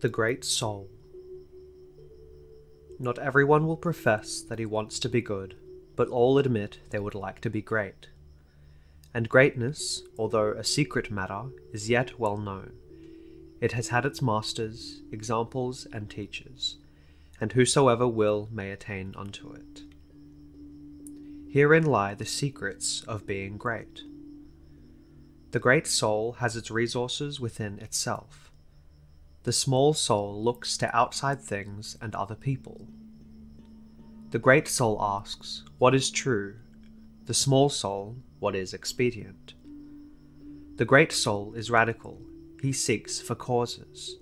The Great Soul. Not everyone will profess that he wants to be good, but all admit they would like to be great. And greatness, although a secret matter, is yet well known. It has had its masters, examples, and teachers, and whosoever will may attain unto it. Herein lie the secrets of being great. The great soul has its resources within itself. The small soul looks to outside things and other people. The great soul asks, what is true? The small soul, what is expedient? The great soul is radical. He seeks for causes.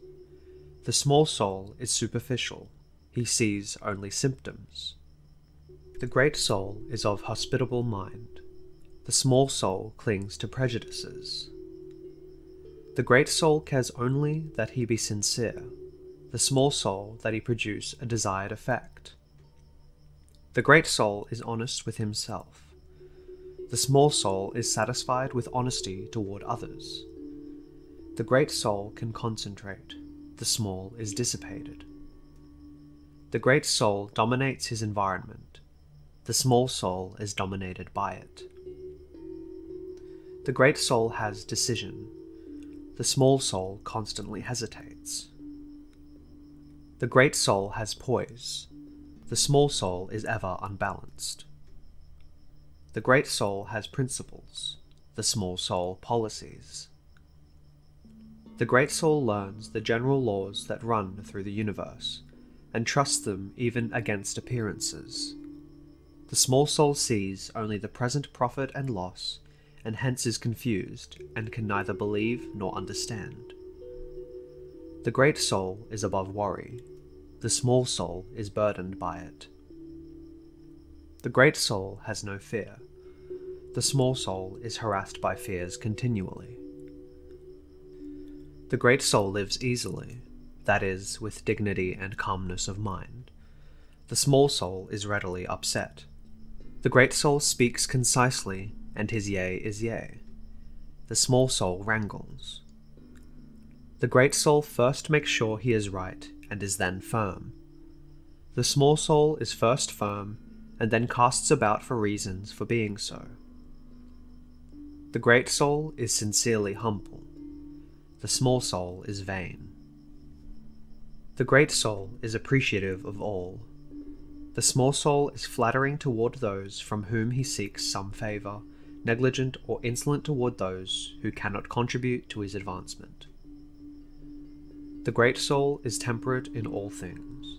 The small soul is superficial. He sees only symptoms. The great soul is of hospitable mind. The small soul clings to prejudices. The great soul cares only that he be sincere. The small soul that he produce a desired effect. The great soul is honest with himself. The small soul is satisfied with honesty toward others. The great soul can concentrate. The small is dissipated. The great soul dominates his environment. The small soul is dominated by it. The great soul has decision. The small soul constantly hesitates. The great soul has poise. The small soul is ever unbalanced. The great soul has principles. The small soul policies. The great soul learns the general laws that run through the universe, and trusts them even against appearances. The small soul sees only the present profit and loss, and hence is confused, and can neither believe nor understand. The great soul is above worry. The small soul is burdened by it. The great soul has no fear. The small soul is harassed by fears continually. The great soul lives easily, that is, with dignity and calmness of mind. The small soul is readily upset. The great soul speaks concisely, and his yea is yea. The small soul wrangles. The great soul first makes sure he is right, and is then firm. The small soul is first firm, and then casts about for reasons for being so. The great soul is sincerely humble. The small soul is vain. The great soul is appreciative of all. The small soul is flattering toward those from whom he seeks some favour, negligent or insolent toward those who cannot contribute to his advancement. The great soul is temperate in all things.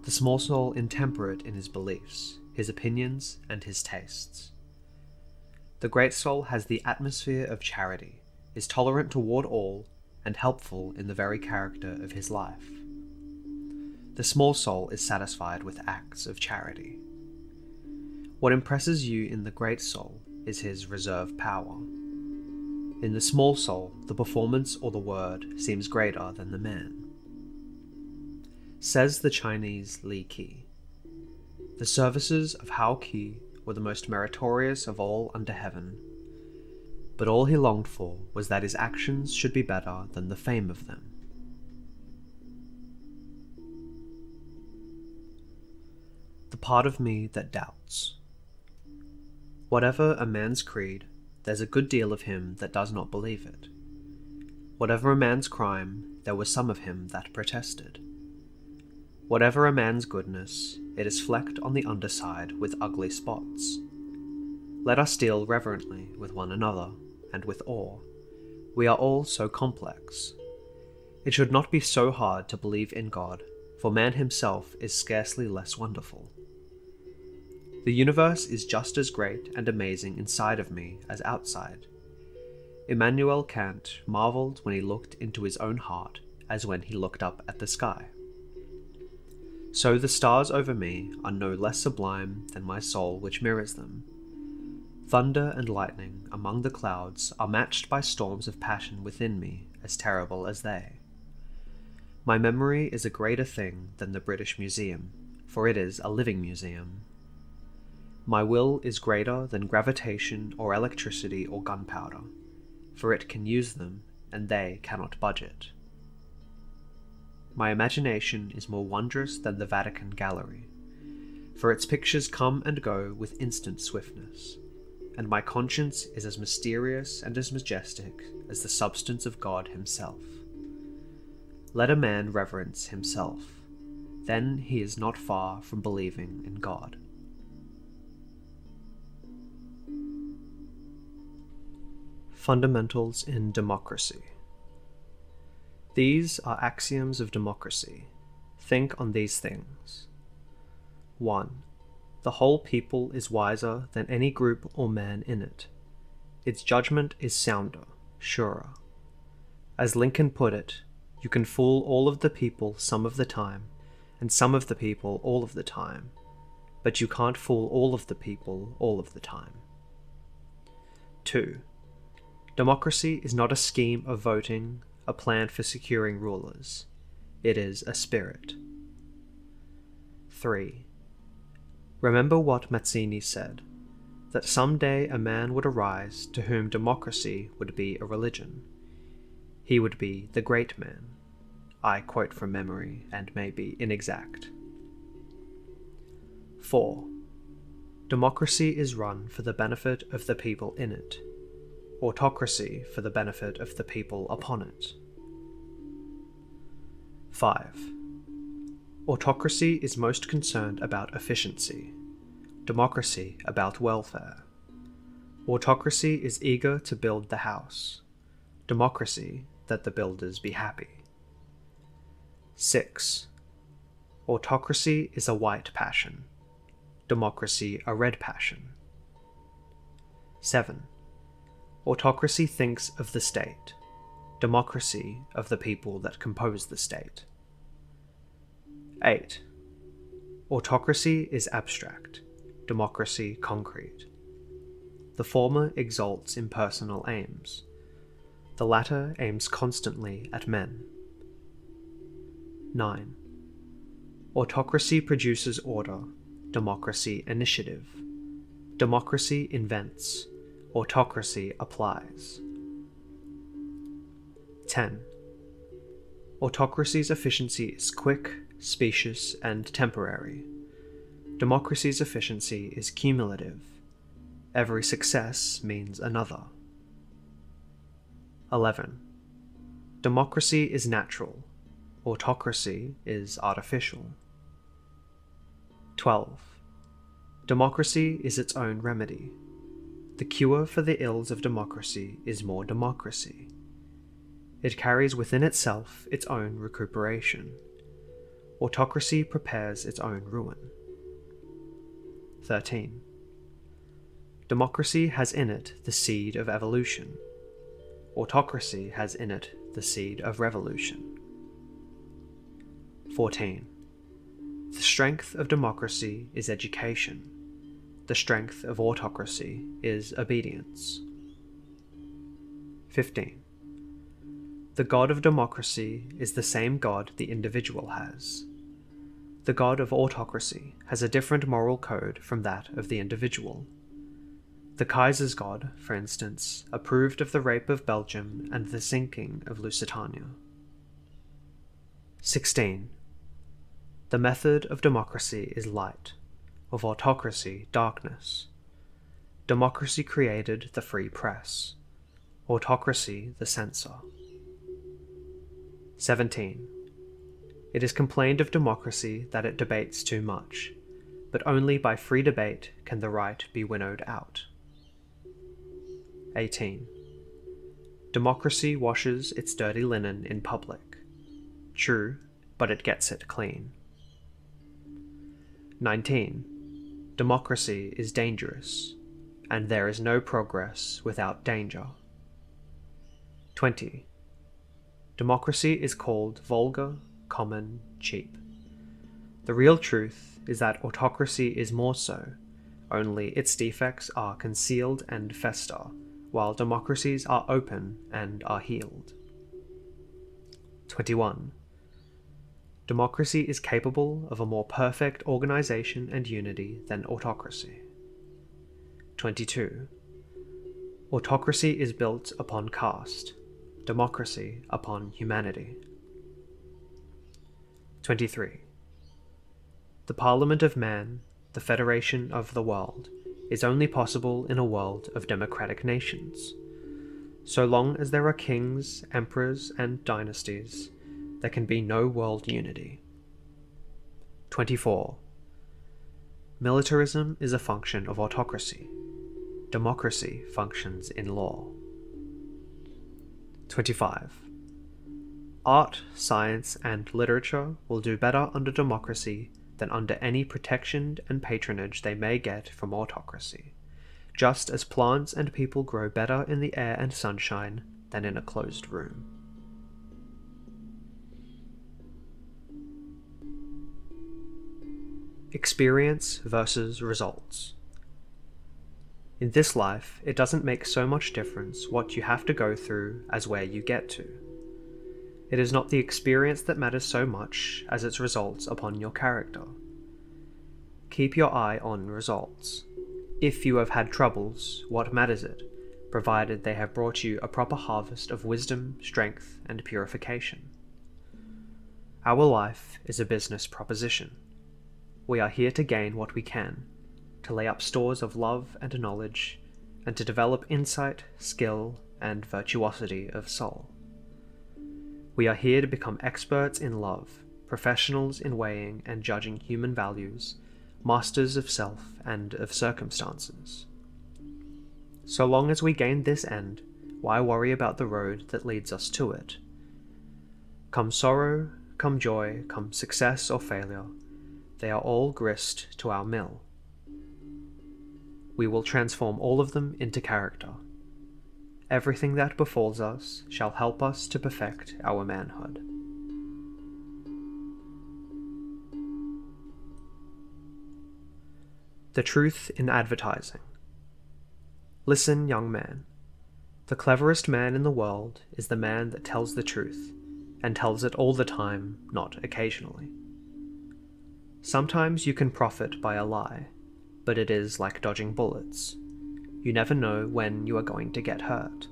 The small soul intemperate in his beliefs, his opinions, and his tastes. The great soul has the atmosphere of charity, is tolerant toward all, and helpful in the very character of his life. The small soul is satisfied with acts of charity. What impresses you in the great soul is his reserve power. In the small soul, the performance or the word seems greater than the man. Says the Chinese Li Qi, the services of Hao Qi were the most meritorious of all under heaven, but all he longed for was that his actions should be better than the fame of them. The part of me that doubts. Whatever a man's creed, there's a good deal of him that does not believe it. Whatever a man's crime, there was some of him that protested. Whatever a man's goodness, it is flecked on the underside with ugly spots. Let us deal reverently with one another, and with awe. We are all so complex. It should not be so hard to believe in God, for man himself is scarcely less wonderful. The universe is just as great and amazing inside of me as outside. Immanuel Kant marveled when he looked into his own heart as when he looked up at the sky. So the stars over me are no less sublime than my soul which mirrors them. Thunder and lightning among the clouds are matched by storms of passion within me as terrible as they. My memory is a greater thing than the British Museum, for it is a living museum. My will is greater than gravitation or electricity or gunpowder, for it can use them, and they cannot budge it. my imagination is more wondrous than the Vatican gallery, for its pictures come and go with instant swiftness, and my conscience is as mysterious and as majestic as the substance of God himself. Let a man reverence himself, then he is not far from believing in God. Fundamentals in Democracy. These are axioms of democracy. Think on these things. 1. The whole people is wiser than any group or man in it. Its judgment is sounder, surer. As Lincoln put it, you can fool all of the people some of the time, and some of the people all of the time, but you can't fool all of the people all of the time. 2. Democracy is not a scheme of voting, a plan for securing rulers. It is a spirit. 3. Remember what Mazzini said, that someday a man would arise to whom democracy would be a religion. He would be the great man. I quote from memory and may be inexact. 4. Democracy is run for the benefit of the people in it. Autocracy for the benefit of the people upon it. 5. Autocracy is most concerned about efficiency, democracy about welfare. Autocracy is eager to build the house, democracy that the builders be happy. 6. Autocracy is a white passion, democracy a red passion. 7. Autocracy thinks of the state, democracy of the people that compose the state. 8. Autocracy is abstract, democracy concrete. The former exalts impersonal aims, the latter aims constantly at men. 9. Autocracy produces order, democracy initiative. Democracy invents, autocracy applies. 10. Autocracy's efficiency is quick, specious, and temporary. Democracy's efficiency is cumulative. Every success means another. 11. Democracy is natural. Autocracy is artificial. 12. Democracy is its own remedy. The cure for the ills of democracy is more democracy. It carries within itself its own recuperation. Autocracy prepares its own ruin. 13. Democracy has in it the seed of evolution. Autocracy has in it the seed of revolution. 14. The strength of democracy is education. The strength of autocracy is obedience. 15. The God of democracy is the same God the individual has. The God of autocracy has a different moral code from that of the individual. The Kaiser's God, for instance, approved of the rape of Belgium and the sinking of Lusitania. 16. The method of democracy is light, of autocracy darkness. Democracy created the free press, autocracy the censor. 17. It is complained of democracy that it debates too much, but only by free debate can the right be winnowed out. 18. Democracy washes its dirty linen in public. True, but it gets it clean. 19. Democracy is dangerous, and there is no progress without danger. 20. Democracy is called vulgar, common, cheap. The real truth is that autocracy is more so, only its defects are concealed and fester, while democracies are open and are healed. 21. Democracy is capable of a more perfect organization and unity than autocracy. 22. Autocracy is built upon caste, democracy upon humanity. 23. The Parliament of Man, the Federation of the World, is only possible in a world of democratic nations. So long as there are kings, emperors, and dynasties, there can be no world unity. 24. Militarism is a function of autocracy. Democracy functions in law. 25. Art, science, and literature will do better under democracy than under any protection and patronage they may get from autocracy, just as plants and people grow better in the air and sunshine than in a closed room. Experience versus results. In this life, it doesn't make so much difference what you have to go through as where you get to. It is not the experience that matters so much as its results upon your character. Keep your eye on results. If you have had troubles, what matters it, provided they have brought you a proper harvest of wisdom, strength, and purification? Our life is a business proposition. We are here to gain what we can, to lay up stores of love and knowledge, and to develop insight, skill, and virtuosity of soul. We are here to become experts in love, professionals in weighing and judging human values, masters of self and of circumstances. So long as we gain this end, why worry about the road that leads us to it? Come sorrow, come joy, come success or failure, they are all grist to our mill. We will transform all of them into character. Everything that befalls us shall help us to perfect our manhood. The truth in advertising. Listen, young man. The cleverest man in the world is the man that tells the truth, and tells it all the time, not occasionally. Sometimes you can profit by a lie, but it is like dodging bullets. You never know when you are going to get hurt.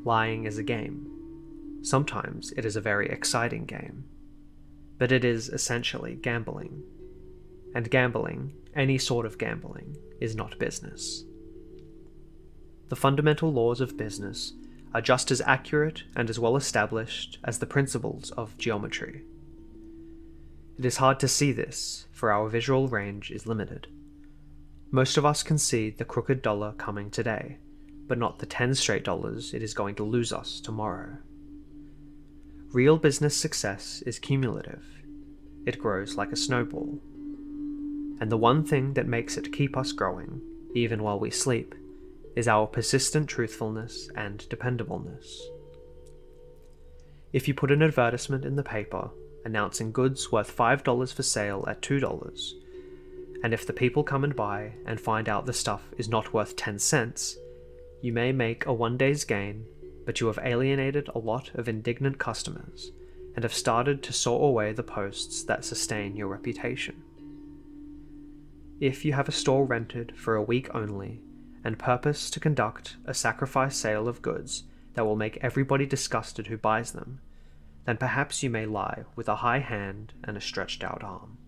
Lying is a game. Sometimes it is a very exciting game, but it is essentially gambling. And gambling, any sort of gambling, is not business. The fundamental laws of business are just as accurate and as well established as the principles of geometry. It is hard to see this, for our visual range is limited. Most of us can see the crooked dollar coming today, but not the 10 straight dollars it is going to lose us tomorrow. Real business success is cumulative. It grows like a snowball. And the one thing that makes it keep us growing, even while we sleep, is our persistent truthfulness and dependableness. If you put an advertisement in the paper announcing goods worth $5 for sale at $2, and if the people come and buy and find out the stuff is not worth 10 cents, you may make a one day's gain, but you have alienated a lot of indignant customers and have started to saw away the posts that sustain your reputation. If you have a store rented for a week only and purpose to conduct a sacrifice sale of goods that will make everybody disgusted who buys them, then perhaps you may lie with a high hand and a stretched out arm.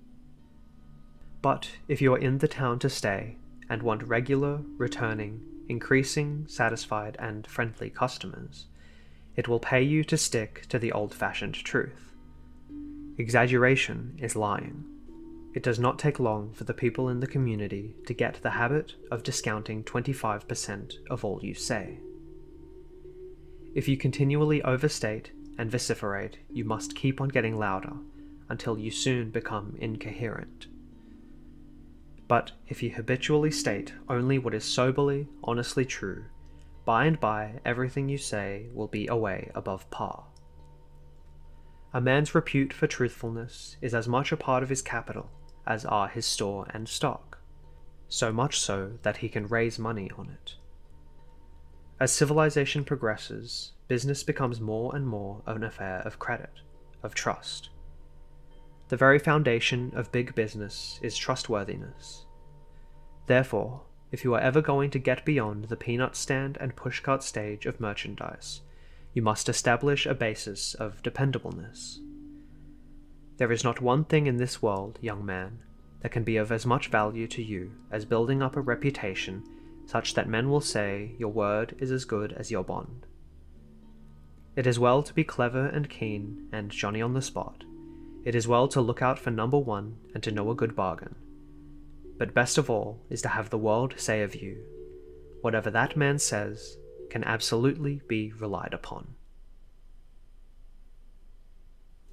But if you are in the town to stay and want regular, returning, increasing, satisfied, and friendly customers, it will pay you to stick to the old-fashioned truth. Exaggeration is lying. It does not take long for the people in the community to get the habit of discounting 25% of all you say. If you continually overstate and vociferate, you must keep on getting louder until you soon become incoherent. But if you habitually state only what is soberly, honestly true, by and by everything you say will be away above par. A man's repute for truthfulness is as much a part of his capital as are his store and stock, so much so that he can raise money on it. As civilization progresses, business becomes more and more an affair of credit, of trust. The very foundation of big business is trustworthiness. Therefore, if you are ever going to get beyond the peanut stand and pushcart stage of merchandise, you must establish a basis of dependableness. There is not one thing in this world, young man, that can be of as much value to you as building up a reputation such that men will say your word is as good as your bond. It is well to be clever and keen and Johnny on the spot. It is well to look out for number one and to know a good bargain. But best of all is to have the world say of you, whatever that man says can absolutely be relied upon.